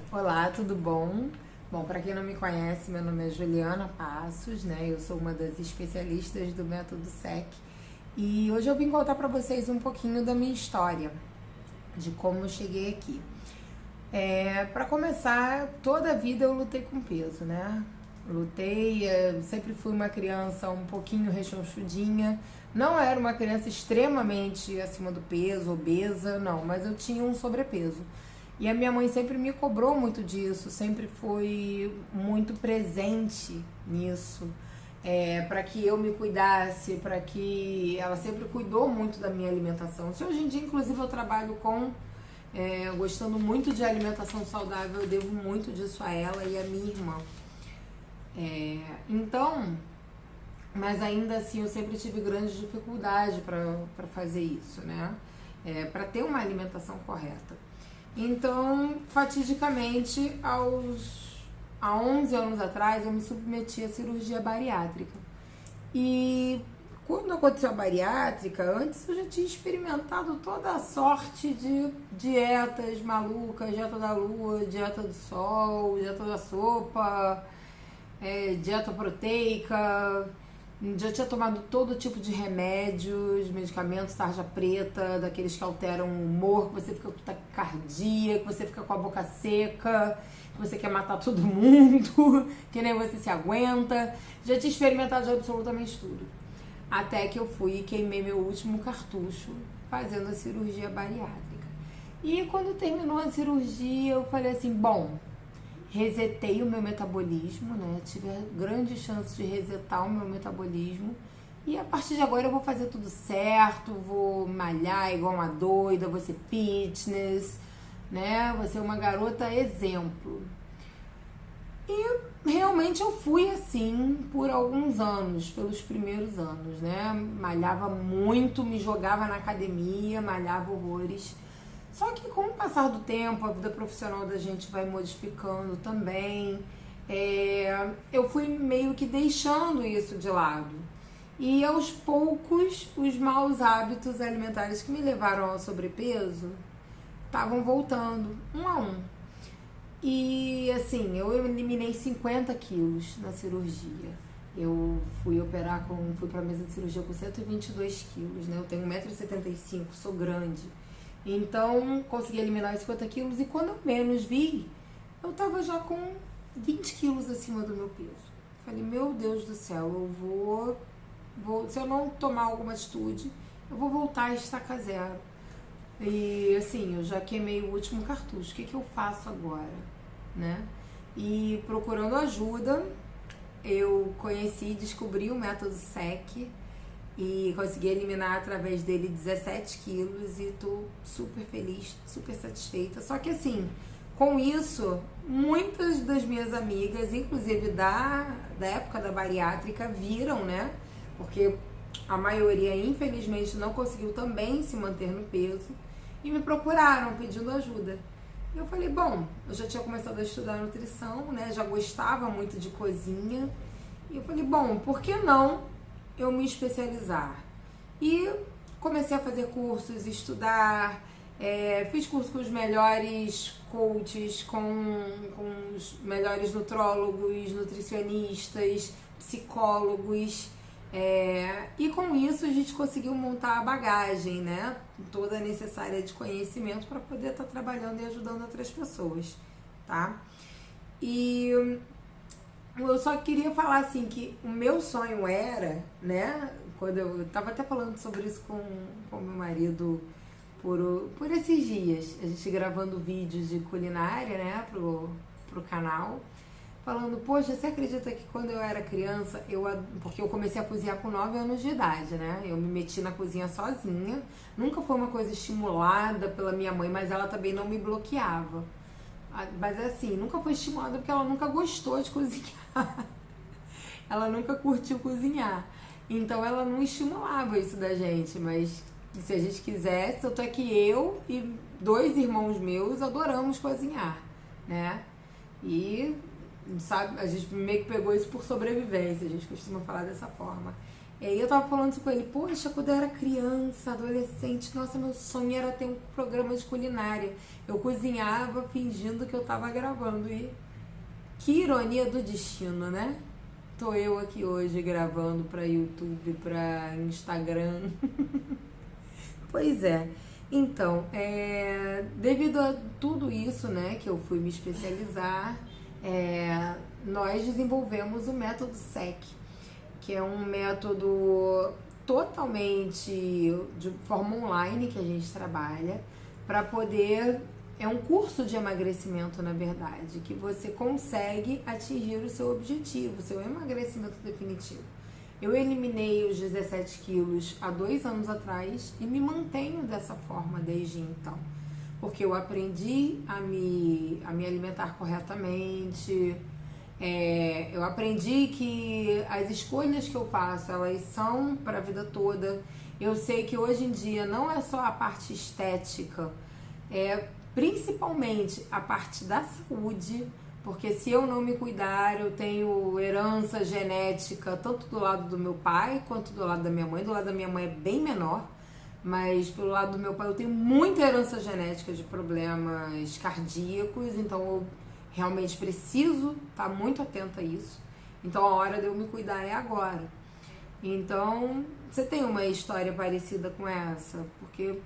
Olá, tudo bom? Bom, para quem não me conhece, meu nome é Juliana Passos, né? Eu sou uma das especialistas do método SEC e hoje eu vim contar para vocês um pouquinho da minha história, de como eu cheguei aqui. Para começar, toda a vida eu lutei com peso, né? Lutei, sempre fui uma criança um pouquinho rechonchudinha. Não era uma criança extremamente acima do peso, obesa, não, mas eu tinha um sobrepeso. E a minha mãe sempre me cobrou muito disso, sempre foi muito presente nisso, para que eu me cuidasse, para que ela sempre cuidou muito da minha alimentação. Se hoje em dia, inclusive, eu trabalho gostando muito de alimentação saudável, eu devo muito disso a ela e a minha irmã. Então, mas ainda assim eu sempre tive grande dificuldade para fazer isso, né? Para ter uma alimentação correta. Então, fatidicamente, há 11 anos atrás, eu me submeti à cirurgia bariátrica. E quando aconteceu a bariátrica, antes eu já tinha experimentado toda a sorte de dietas malucas, dieta da lua, dieta do sol, dieta da sopa, dieta proteica. Já tinha tomado todo tipo de remédios, medicamentos, tarja preta, daqueles que alteram o humor, que você fica com taquicardia, que você fica com a boca seca, que você quer matar todo mundo, que nem você se aguenta. Já tinha experimentado de absolutamente tudo. Até que eu fui e queimei meu último cartucho fazendo a cirurgia bariátrica. E quando terminou a cirurgia, eu falei assim, bom, resetei o meu metabolismo, né? Tive a grande chance de resetar o meu metabolismo. E a partir de agora eu vou fazer tudo certo, vou malhar igual uma doida, vou ser fitness, né? Vou ser uma garota exemplo. E realmente eu fui assim por alguns anos, pelos primeiros anos, né? Malhava muito, me jogava na academia, malhava horrores. Só que com o passar do tempo, a vida profissional da gente vai modificando também. Eu fui meio que deixando isso de lado. E aos poucos, os maus hábitos alimentares que me levaram ao sobrepeso estavam voltando, um a um. E assim, eu eliminei 50 quilos na cirurgia. Eu fui pra mesa de cirurgia com 122 quilos, né? Eu tenho 1,75 m, sou grande. Então, consegui eliminar os 50 quilos e quando eu menos vi, eu tava já com 20 quilos acima do meu peso. Falei, meu Deus do céu, se eu não tomar alguma atitude, eu vou voltar a estacar zero. E assim, eu já queimei o último cartucho, o que eu faço agora, né? E procurando ajuda, eu conheci e descobri o método SEC e consegui eliminar através dele 17 quilos e tô super feliz, super satisfeita. Só que assim, com isso, muitas das minhas amigas, inclusive da época da bariátrica, viram, né? Porque a maioria, infelizmente, não conseguiu também se manter no peso e me procuraram pedindo ajuda. E eu falei, bom, eu já tinha começado a estudar nutrição, né? Já gostava muito de cozinha. E eu falei, bom, por que não eu me especializar? E comecei a fazer cursos, estudar, fiz curso com os melhores coaches, com os melhores nutrólogos, nutricionistas, psicólogos. E com isso a gente conseguiu montar a bagagem, né? Toda necessária de conhecimento para poder estar trabalhando e ajudando outras pessoas, tá? E eu só queria falar assim que o meu sonho era, né? Quando eu tava até falando sobre isso com meu marido por esses dias, a gente gravando vídeos de culinária, né, pro canal, falando, poxa, você acredita que quando eu era criança, porque eu comecei a cozinhar com 9 anos de idade, né? Eu me meti na cozinha sozinha, nunca foi uma coisa estimulada pela minha mãe, mas ela também não me bloqueava. Mas assim, nunca foi estimulada porque ela nunca gostou de cozinhar. Ela nunca curtiu cozinhar. Então ela não estimulava isso da gente, mas se a gente quisesse, tanto é que eu e 2 irmãos meus adoramos cozinhar, né? E sabe, a gente meio que pegou isso por sobrevivência, a gente costuma falar dessa forma. E eu tava falando isso com ele, poxa, quando eu era criança, adolescente, nossa, meu sonho era ter um programa de culinária. Eu cozinhava fingindo que eu tava gravando. E que ironia do destino, né? Tô eu aqui hoje gravando pra YouTube, pra Instagram. Pois é. Então, devido a tudo isso, né, que eu fui me especializar, nós desenvolvemos o método SEC, que é um método totalmente de forma online que a gente trabalha para poder... É um curso de emagrecimento, na verdade, que você consegue atingir o seu objetivo, o seu emagrecimento definitivo. Eu eliminei os 17 quilos há 2 anos atrás e me mantenho dessa forma desde então. Porque eu aprendi a me alimentar corretamente, eu aprendi que as escolhas que eu faço, elas são para a vida toda. Eu sei que hoje em dia não é só a parte estética, principalmente a parte da saúde, porque se eu não me cuidar, eu tenho herança genética tanto do lado do meu pai quanto do lado da minha mãe. Do lado da minha mãe é bem menor, mas pelo lado do meu pai eu tenho muita herança genética de problemas cardíacos, então eu realmente preciso estar muito atenta a isso. Então a hora de eu me cuidar é agora. Então, você tem uma história parecida com essa? Porque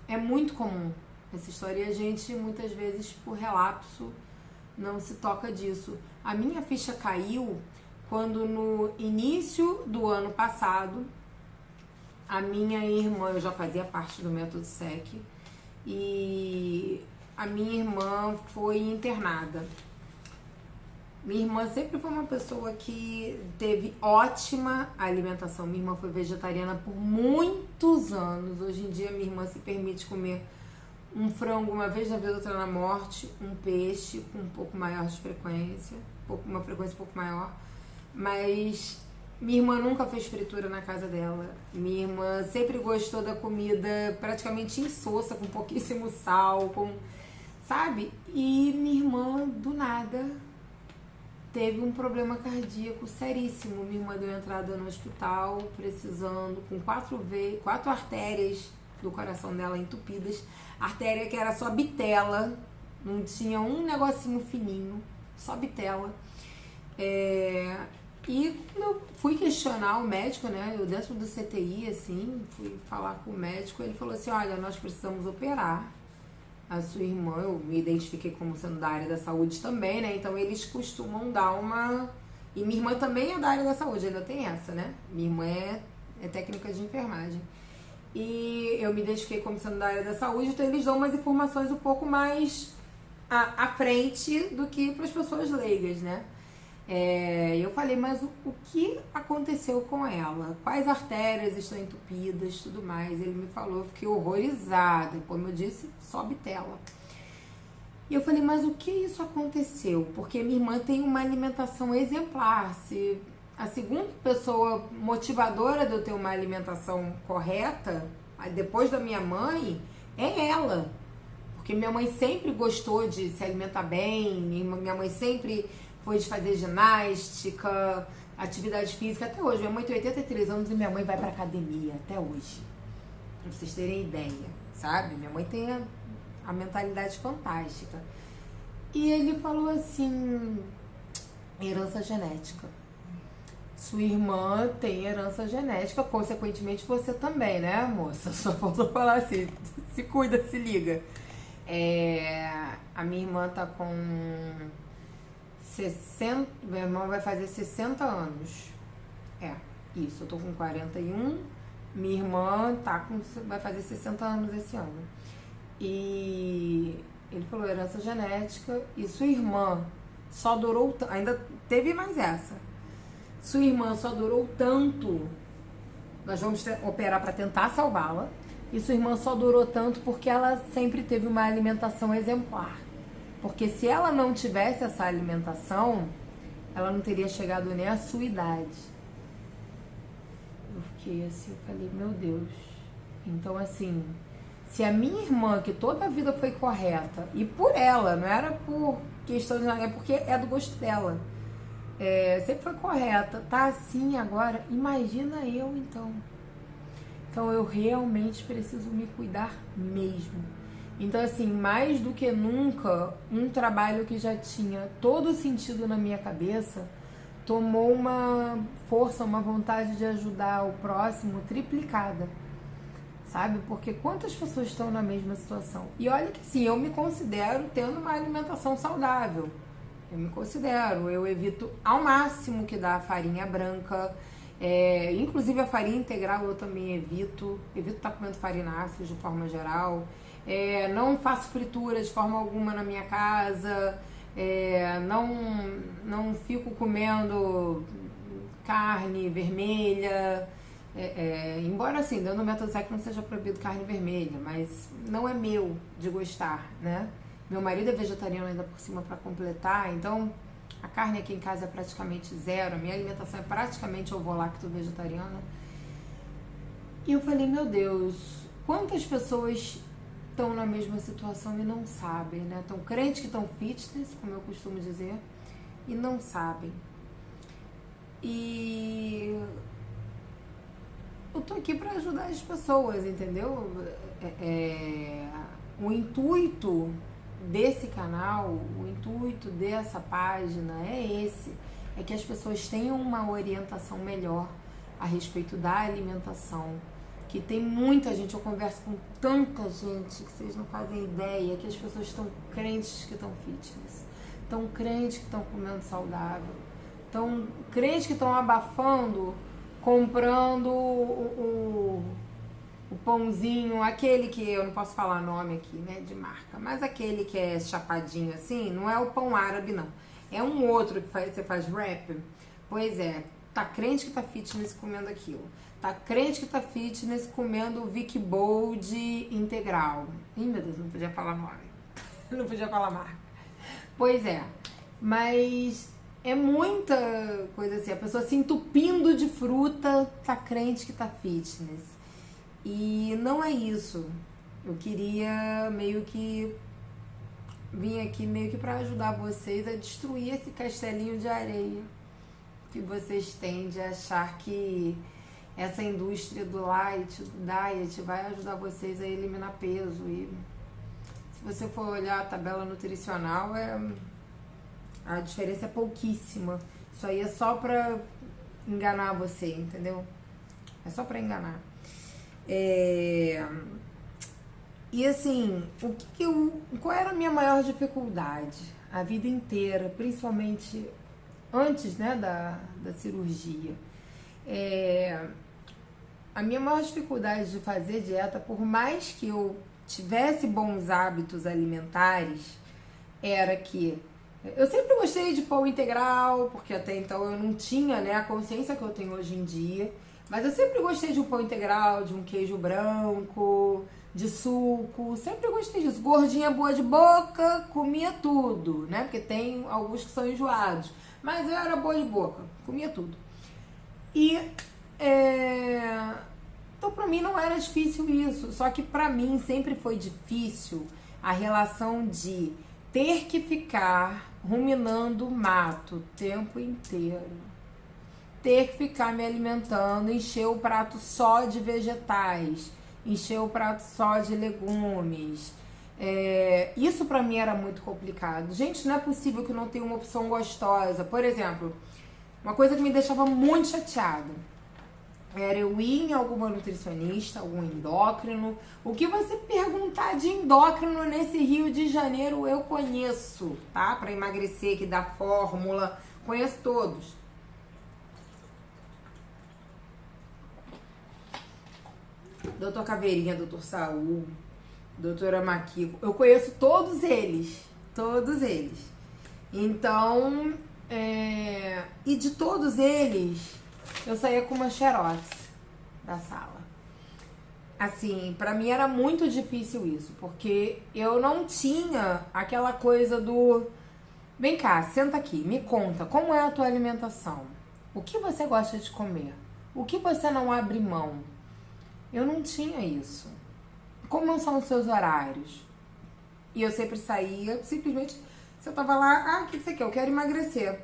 é muito comum essa história e a gente, muitas vezes, por relapso, não se toca disso. A minha ficha caiu quando, no início do ano passado, a minha irmã, eu já fazia parte do método SEC, e a minha irmã foi internada. Minha irmã sempre foi uma pessoa que teve ótima alimentação. Minha irmã foi vegetariana por muitos anos. Hoje em dia, minha irmã se permite comer um frango uma vez na vida, outra na morte, um peixe com um pouco maior de frequência, uma frequência um pouco maior, mas minha irmã nunca fez fritura na casa dela. Minha irmã sempre gostou da comida praticamente insossa, com pouquíssimo sal, sabe? E minha irmã, do nada, teve um problema cardíaco seríssimo. Minha irmã deu entrada no hospital, precisando, com 4 artérias do coração dela entupidas, artéria que era só bitela, não tinha um negocinho fininho, só bitela. E eu fui questionar o médico, né, eu dentro do CTI, assim, fui falar com o médico, ele falou assim, olha, nós precisamos operar a sua irmã. Eu me identifiquei como sendo da área da saúde também, né, então eles costumam dar uma... E minha irmã também é da área da saúde, ainda tem essa, né, minha irmã é técnica de enfermagem. E eu me identifiquei como sendo da área da saúde, então eles dão umas informações um pouco mais à frente do que para as pessoas leigas, né? Eu falei, mas o que aconteceu com ela? Quais artérias estão entupidas, tudo mais? Ele me falou, eu fiquei horrorizada, como eu disse, só bitela. E eu falei, mas o que isso aconteceu? Porque minha irmã tem uma alimentação exemplar. Se a segunda pessoa motivadora de eu ter uma alimentação correta, depois da minha mãe, é ela. Porque minha mãe sempre gostou de se alimentar bem, minha mãe sempre foi de fazer ginástica, atividade física, até hoje. Minha mãe tem 83 anos e minha mãe vai pra academia, até hoje. Pra vocês terem ideia, sabe? Minha mãe tem a mentalidade fantástica. E ele falou assim, herança genética. Sua irmã tem herança genética, consequentemente você também, né, moça? Só faltou falar assim, se cuida, se liga. A minha irmã tá com 60, minha irmã vai fazer 60 anos. Isso, eu tô com 41, minha irmã vai fazer 60 anos esse ano. E ele falou herança genética, e sua irmã só durou, ainda teve mais essa. Sua irmã só durou tanto, nós vamos operar para tentar salvá-la, e sua irmã só durou tanto porque ela sempre teve uma alimentação exemplar. Porque se ela não tivesse essa alimentação, ela não teria chegado nem à sua idade. Eu fiquei assim, falei, meu Deus. Então, assim, se a minha irmã, que toda a vida foi correta, e por ela, não era por questão de nada, é porque é do gosto dela. sempre foi correta. Tá assim agora, imagina eu então. Então eu realmente preciso me cuidar mesmo. Então assim, mais do que nunca, um trabalho que já tinha todo sentido na minha cabeça tomou uma força, uma vontade de ajudar o próximo triplicada, sabe? Porque quantas pessoas estão na mesma situação? E olha que sim, eu me considero tendo uma alimentação saudável. Eu me considero, eu evito ao máximo que dá farinha branca, inclusive a farinha integral eu também evito estar comendo farináceos de forma geral, não faço fritura de forma alguma na minha casa, não fico comendo carne vermelha, embora assim, dentro do método SEC não seja proibido carne vermelha, mas não é meu de gostar, né? Meu marido é vegetariano ainda por cima para completar, então a carne aqui em casa é praticamente zero, a minha alimentação é praticamente ovo-lacto vegetariana. E eu falei, meu Deus, quantas pessoas estão na mesma situação e não sabem, né? Estão crentes que estão fitness, como eu costumo dizer, e não sabem. E eu tô aqui para ajudar as pessoas, entendeu? O intuito desse canal, o intuito dessa página é esse, é que as pessoas tenham uma orientação melhor a respeito da alimentação, que tem muita gente, eu converso com tanta gente que vocês não fazem ideia, que as pessoas estão crentes que estão fitness, estão crentes que estão comendo saudável, estão crentes que estão abafando, comprando o pãozinho, aquele que eu não posso falar nome aqui, né, de marca, mas aquele que é chapadinho assim, não é o pão árabe não, é um outro que você faz wrap. Pois é, tá crente que tá fitness comendo aquilo, tá crente que tá fitness comendo o Vic Bold integral. Ih, meu Deus, não podia falar nome, não podia falar marca. Pois é, mas é muita coisa assim, a pessoa se entupindo de fruta, tá crente que tá fitness. E não é isso. Eu queria meio que vim aqui meio que para ajudar vocês a destruir esse castelinho de areia que vocês têm de achar que essa indústria do light, do diet, vai ajudar vocês a eliminar peso. E se você for olhar a tabela nutricional, a diferença é pouquíssima. Isso aí é só para enganar você, entendeu? É só para enganar. E assim, qual era a minha maior dificuldade a vida inteira, principalmente antes, né, da cirurgia? A minha maior dificuldade de fazer dieta, por mais que eu tivesse bons hábitos alimentares, era que eu sempre gostei de pão integral, porque até então eu não tinha, né, a consciência que eu tenho hoje em dia. Mas eu sempre gostei de um pão integral, de um queijo branco, de suco. Sempre gostei disso. Gordinha boa de boca, comia tudo, né? Porque tem alguns que são enjoados. Mas eu era boa de boca, comia tudo. E, então pra mim não era difícil isso. Só que pra mim sempre foi difícil a relação de ter que ficar ruminando o mato o tempo inteiro. Ter que ficar me alimentando, encher o prato só de vegetais, encher o prato só de legumes. Isso pra mim era muito complicado. Gente, não é possível que não tenha uma opção gostosa. Por exemplo, uma coisa que me deixava muito chateada era eu ir em alguma nutricionista, algum endócrino. O que você perguntar de endócrino nesse Rio de Janeiro eu conheço, tá? Pra emagrecer, que dá fórmula, conheço todos. Doutor Caveirinha, Doutor Saúl, Doutora Maquico, eu conheço todos eles, Então, e de todos eles, eu saía com uma xerox da sala. Assim, pra mim era muito difícil isso, porque eu não tinha aquela coisa do... Vem cá, senta aqui, me conta, como é a tua alimentação? O que você gosta de comer? O que você não abre mão? Eu não tinha isso. Como são os seus horários? E eu sempre saía, simplesmente, você tava lá, o que você quer? Eu quero emagrecer.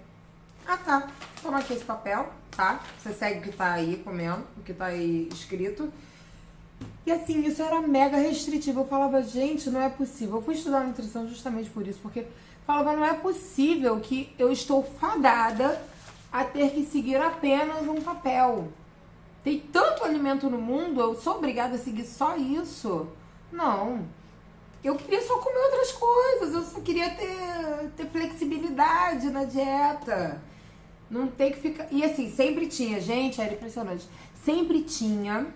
Ah, tá. Toma aqui esse papel, tá? Você segue o que tá aí comendo, o que tá aí escrito. E assim, isso era mega restritivo. Eu falava, gente, não é possível. Eu fui estudar nutrição justamente por isso, porque falava, não é possível que eu estou fadada a ter que seguir apenas um papel. Tem tanto alimento no mundo, eu sou obrigada a seguir só isso? Não. Eu queria só comer outras coisas, eu só queria ter flexibilidade na dieta. Não tem que ficar... E assim, sempre tinha, gente, era impressionante. Sempre tinha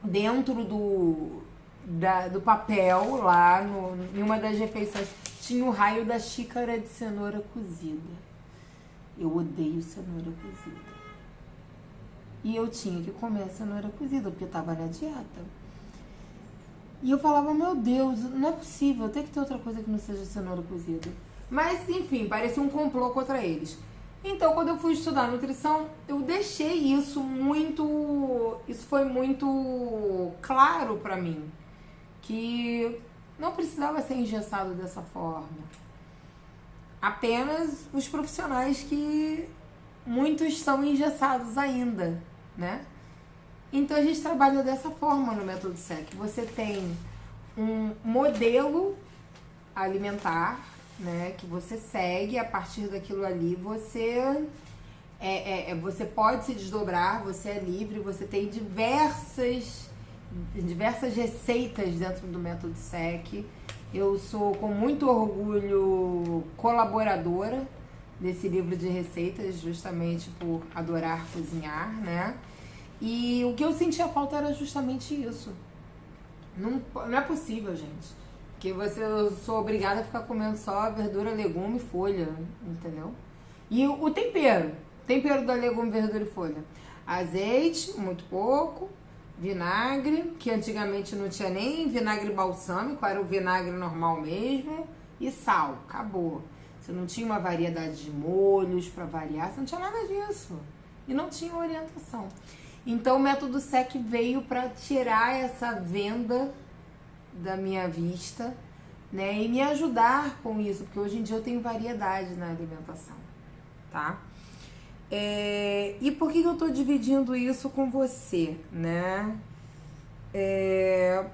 dentro do papel, lá em uma das refeições, tinha o raio da xícara de cenoura cozida. Eu odeio cenoura cozida. E eu tinha que comer a cenoura cozida, porque eu tava na dieta. E eu falava, meu Deus, não é possível, tem que ter outra coisa que não seja cenoura cozida. Mas, enfim, parecia um complô contra eles. Então, quando eu fui estudar nutrição, eu deixei isso foi muito claro pra mim, que não precisava ser engessado dessa forma. Apenas os profissionais que muitos são engessados ainda, né? Então a gente trabalha dessa forma no método SEC. Você tem um modelo alimentar, né, que você segue, a partir daquilo ali você você pode se desdobrar, você é livre, você tem diversas receitas dentro do método SEC. Eu sou com muito orgulho colaboradora desse livro de receitas, justamente por adorar cozinhar, né? E o que eu sentia falta era justamente isso. Não é possível, gente, que eu sou obrigada a ficar comendo só verdura, legume e folha, entendeu? E o tempero da legume, verdura e folha. Azeite, muito pouco, vinagre, que antigamente não tinha nem vinagre balsâmico, era o vinagre normal mesmo, e sal, acabou. Você não tinha uma variedade de molhos para variar, você não tinha nada disso. E não tinha orientação. Então o método SEC veio para tirar essa venda da minha vista, né, e me ajudar com isso, porque hoje em dia eu tenho variedade na alimentação, tá? E por que eu tô dividindo isso com você, né?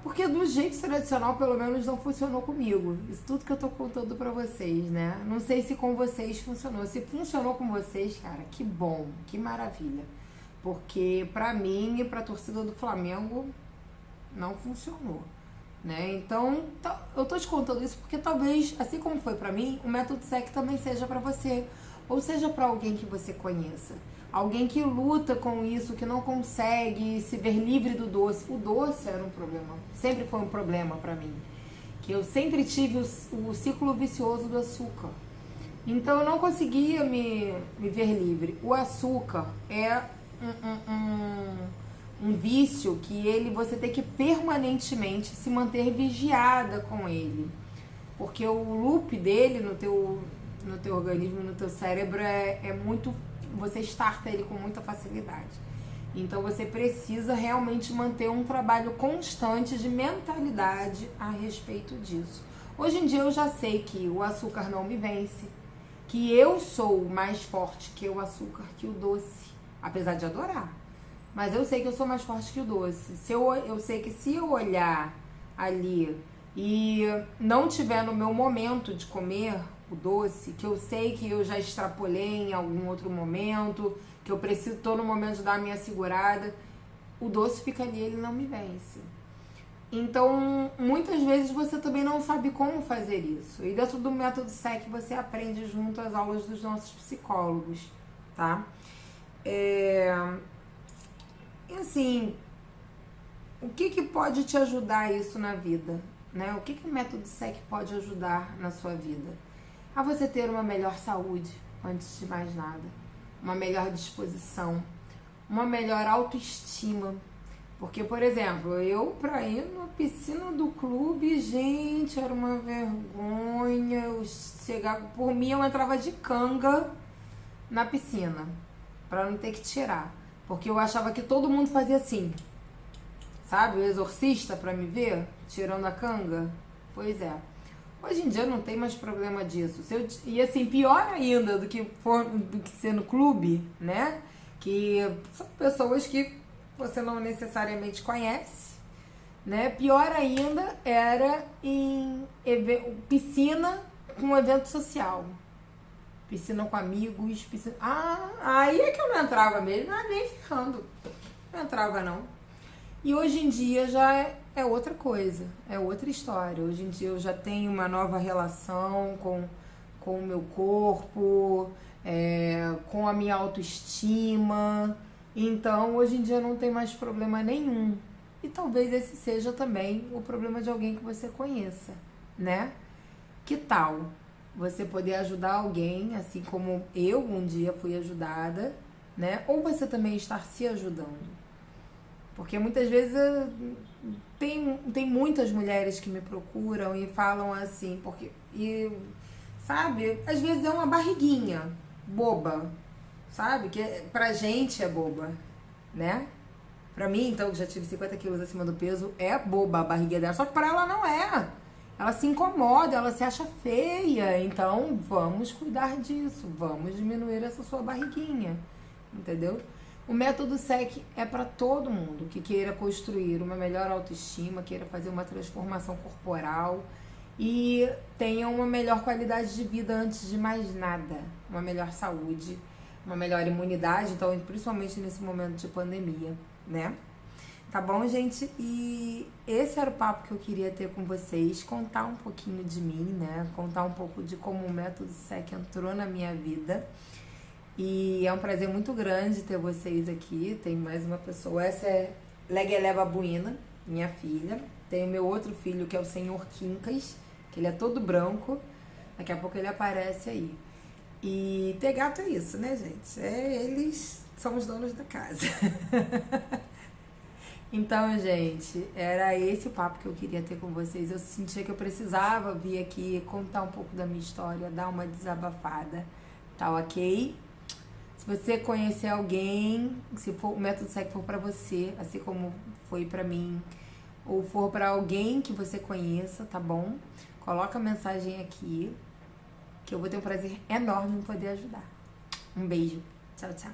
Porque do jeito tradicional, pelo menos, não funcionou comigo. Isso tudo que eu tô contando pra vocês, né? Não sei se com vocês funcionou. Se funcionou com vocês, cara, que bom, que maravilha. Porque pra mim e pra torcida do Flamengo não funcionou, né? Então, eu tô te contando isso porque talvez, assim como foi pra mim, o método SEC também seja pra você. Ou seja pra alguém que você conheça. Alguém que luta com isso, que não consegue se ver livre do doce. O doce era um problema, sempre foi um problema pra mim. Que eu sempre tive o ciclo vicioso do açúcar. Então eu não conseguia me ver livre. O açúcar é um vício que você tem que permanentemente se manter vigiada com ele. Porque o loop dele no teu organismo, no teu cérebro é muito... Você starta ele com muita facilidade. Então você precisa realmente manter um trabalho constante de mentalidade a respeito disso. Hoje em dia eu já sei que o açúcar não me vence, que eu sou mais forte que o açúcar, que o doce, apesar de adorar. Mas eu sei que eu sou mais forte que o doce. Eu sei que se eu olhar ali e não tiver no meu momento de comer o doce, que eu sei que eu já extrapolei em algum outro momento, que eu tô no momento de dar a minha segurada, o doce fica ali, ele não me vence. Então, muitas vezes você também não sabe como fazer isso. E dentro do método SEC você aprende junto às aulas dos nossos psicólogos, tá? E assim, o que pode te ajudar isso na vida, né? O que o método SEC pode ajudar na sua vida? A você ter uma melhor saúde, antes de mais nada, uma melhor disposição, uma melhor autoestima. Porque, por exemplo, eu pra ir na piscina do clube, gente, era uma vergonha. Eu chegava, por mim, eu entrava de canga na piscina, pra não ter que tirar. Porque eu achava que todo mundo fazia assim, sabe? O exorcista pra me ver, tirando a canga. Pois é. Hoje em dia não tem mais problema disso. E assim, pior ainda do que ser no clube, né? Que são pessoas que você não necessariamente conhece, né? Pior ainda era em piscina com evento social. Piscina com amigos, piscina... aí é que eu não entrava mesmo, nem ferrando. Não entrava não. E hoje em dia já é outra coisa, é outra história. Hoje em dia eu já tenho uma nova relação com o meu corpo, com a minha autoestima. Então, hoje em dia não tem mais problema nenhum. E talvez esse seja também o problema de alguém que você conheça, né? Que tal você poder ajudar alguém, assim como eu um dia fui ajudada, né? Ou você também estar se ajudando. Porque muitas vezes tem muitas mulheres que me procuram e falam assim, sabe, às vezes é uma barriguinha boba, sabe? Que pra gente é boba, né? Pra mim, então, que já tive 50 quilos acima do peso, é boba a barriga dela. Só que pra ela não é. Ela se incomoda, ela se acha feia. Então, vamos cuidar disso. Vamos diminuir essa sua barriguinha. Entendeu? O método SEC é para todo mundo que queira construir uma melhor autoestima, queira fazer uma transformação corporal e tenha uma melhor qualidade de vida antes de mais nada. Uma melhor saúde, uma melhor imunidade, então, principalmente nesse momento de pandemia, né? Tá bom, gente? E esse era o papo que eu queria ter com vocês, contar um pouquinho de mim, né? Contar um pouco de como o método SEC entrou na minha vida. E é um prazer muito grande ter vocês aqui. Tem mais uma pessoa. Essa é Leguelé Babuína, minha filha. Tem o meu outro filho, que é o Senhor Quincas, que ele é todo branco. Daqui a pouco ele aparece aí. E ter gato é isso, né, gente? Eles são os donos da casa. Então, gente, era esse o papo que eu queria ter com vocês. Eu sentia que eu precisava vir aqui contar um pouco da minha história, dar uma desabafada. Tá ok? Se você conhecer alguém, se for, o método SEC for pra você, assim como foi pra mim, ou for pra alguém que você conheça, tá bom? Coloca a mensagem aqui, que eu vou ter um prazer enorme em poder ajudar. Um beijo. Tchau, tchau.